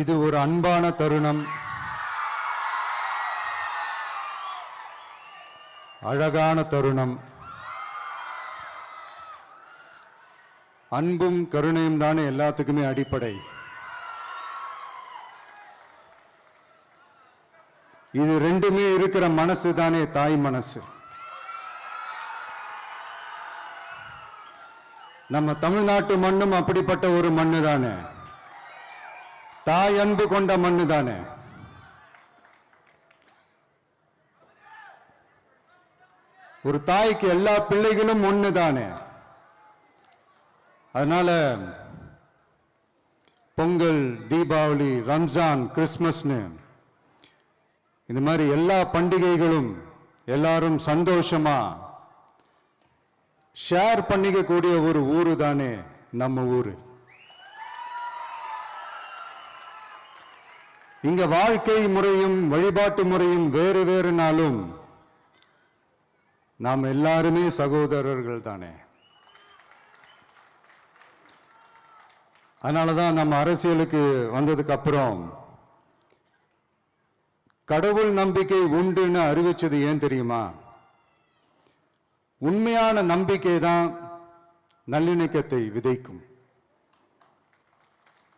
இது ஒரு அன்பான தருணம், அழகான தருணம். அன்பும் கருணையும் தானே எல்லாத்துக்குமே அடிப்படை. இது ரெண்டுமே இருக்கிற மனசு தானே தாய் மனசு. நம்ம தமிழ்நாட்டு மண்ணும் அப்படிப்பட்ட ஒரு மண்ணு தானே, தாய் அன்பு கொண்ட மண்ணு தானே. ஒரு தாய்க்கு எல்லா பிள்ளைகளும் ஒண்ணு தானே. அதனால பொங்கல், தீபாவளி, ரம்ஜான், கிறிஸ்மஸ்னு இந்த மாதிரி எல்லா பண்டிகைகளும் எல்லாரும் சந்தோஷமா ஷேர் பண்ணிக்க கூடிய ஒரு ஊரு தானே நம்ம ஊரு. இங்க வாழ்க்கை முறையும் வழிபாட்டு முறையும் வேறு வேறுனாலும் நாம் எல்லாருமே சகோதரர்கள் தானே. அதனாலதான் நம்ம அரசியலுக்கு வந்ததுக்கு அப்புறம் கடவுள் நம்பிக்கை உண்டுன்னு அறிவிச்சது ஏன் தெரியுமா? உண்மையான நம்பிக்கை தான் நல்லிணக்கத்தை விதைக்கும்,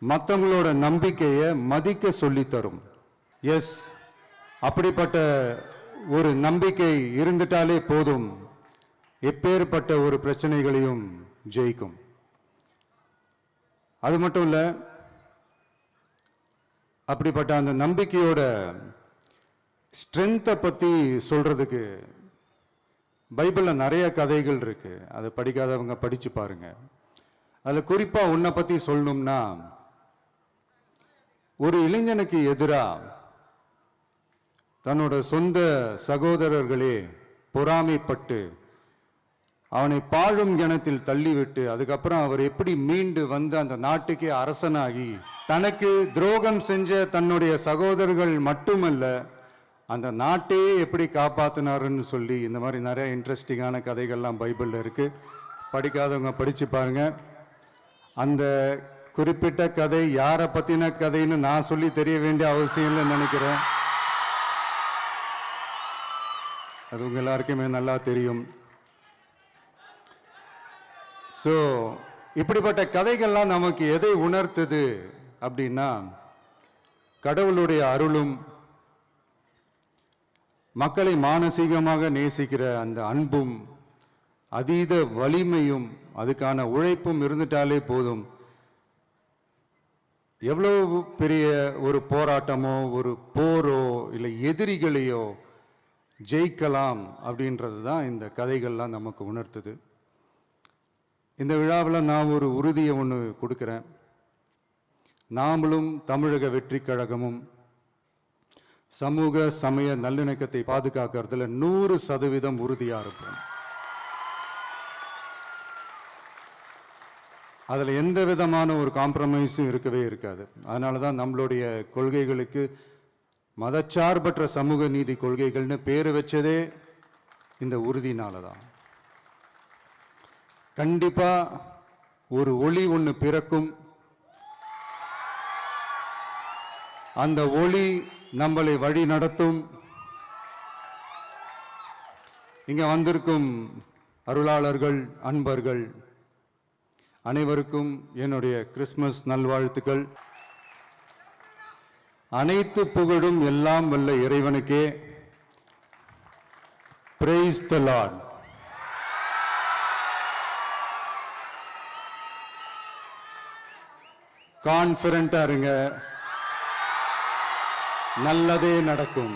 மற்றவங்களோட நம்பிக்கையை மதிக்க சொல்லித்தரும். எஸ், அப்படிப்பட்ட ஒரு நம்பிக்கை இருந்துட்டாலே போதும், எப்பேற்பட்ட ஒரு பிரச்சனைகளையும் ஜெயிக்கும். அது மட்டும் இல்லை, அப்படிப்பட்ட அந்த நம்பிக்கையோட ஸ்ட்ரென்த்தை பற்றி சொல்றதுக்கு பைபிளில் நிறைய கதைகள் இருக்கு. அதை படிக்காதவங்க படிச்சு பாருங்க. அதில் குறிப்பாக உன்னை பற்றி சொல்லணும்னா, ஒரு இளைஞனுக்கு எதிராக தன்னோட சொந்த சகோதரர்களே பொறாமைப்பட்டு அவனை பாழும் கிணத்தில் தள்ளிவிட்டு அதுக்கப்புறம் அவர் எப்படி மீண்டு வந்து அந்த நாட்டுக்கே அரசனாகி தனக்கு துரோகம் செஞ்ச தன்னுடைய சகோதரர்கள் மட்டுமல்ல அந்த நாட்டையே எப்படி காப்பாத்தினாருன்னு சொல்லி இந்த மாதிரி நிறைய இன்ட்ரெஸ்டிங்கான கதைகள்லாம் பைபிளில் இருக்கு. படிக்காதவங்க படிச்சு பாருங்க. அந்த குறிப்பிட்ட கதை யாரை பத்தின கதைன்னு நான் சொல்லி தெரிய வேண்டிய அவசியம் இல்லைன்னு நினைக்கிறேன். அது உங்க எல்லாருக்குமே நல்லா தெரியும். ஸோ இப்படிப்பட்ட கதைகள்லாம் நமக்கு எதை உணர்த்துது அப்படின்னா, கடவுளுடைய அருளும் மக்களை மானசீகமாக நேசிக்கிற அந்த அன்பும் அதீத வலிமையும் அதுக்கான உழைப்பும் இருந்துட்டாலே போதும், எவ்வளவு பெரிய ஒரு போராட்டமோ ஒரு போரோ இல்லை எதிரிகளையோ ஜெயிக்கலாம் அப்படின்றது தான் இந்த கதைகள்லாம் நமக்கு உணர்த்துது. இந்த விழாவில் நான் ஒரு உறுதியை ஒன்று கொடுக்குறேன். நாமளும் தமிழக வெற்றி கழகமும் சமூக சமய நல்லிணக்கத்தை பாதுகாக்கிறதுல 100% உறுதியாக இருப்போம். அதில் எந்த விதமான ஒரு காம்ப்ரமைஸும் இருக்கவே இருக்காது. அதனால தான் நம்மளுடைய கொள்கைகளுக்கு மதச்சார்பற்ற சமூக நீதி கொள்கைகள்னு பேர் வச்சதே இந்த உறுதினால தான். கண்டிப்பா ஒரு ஒளி ஒன்று பிறக்கும். அந்த ஒளி நம்மளை வழி நடத்தும். இங்க வந்திருக்கும் அருளாளர்கள், அன்பர்கள் அனைவருக்கும் என்னுடைய கிறிஸ்துமஸ் நல்வாழ்த்துக்கள். அனைத்து புகழும் எல்லாம் வல்ல இறைவனுக்கே. Praise the Lord. கான்ஃபிடென்ட்டா இருங்க, நல்லதே நடக்கும்,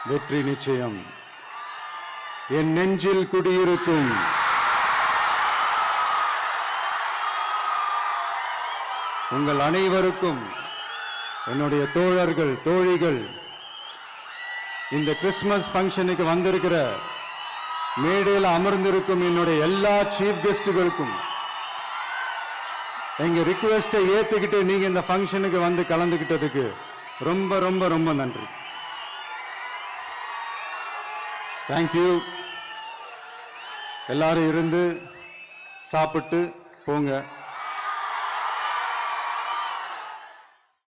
வெற்றி நிச்சயம். என் நெஞ்சில் குடியிருக்கும் உங்கள் அனைவருக்கும், என்னுடைய தோழர்கள், தோழிகள், இந்த கிறிஸ்துமஸ் ஃபங்க்ஷனுக்கு வந்திருக்கிற மேடையில் அமர்ந்திருக்கும் என்னுடைய எல்லா சீஃப் கெஸ்டுகளுக்கும் எங்க ரிக்வெஸ்டை ஏத்துக்கிட்டு நீங்க இந்த ஃபங்க்ஷனுக்கு வந்து கலந்துக்கிட்டதுக்கு ரொம்ப ரொம்ப ரொம்ப நன்றி. தேங்க்யூ. எல்லாரும் இருந்து சாப்பிட்டு போங்க.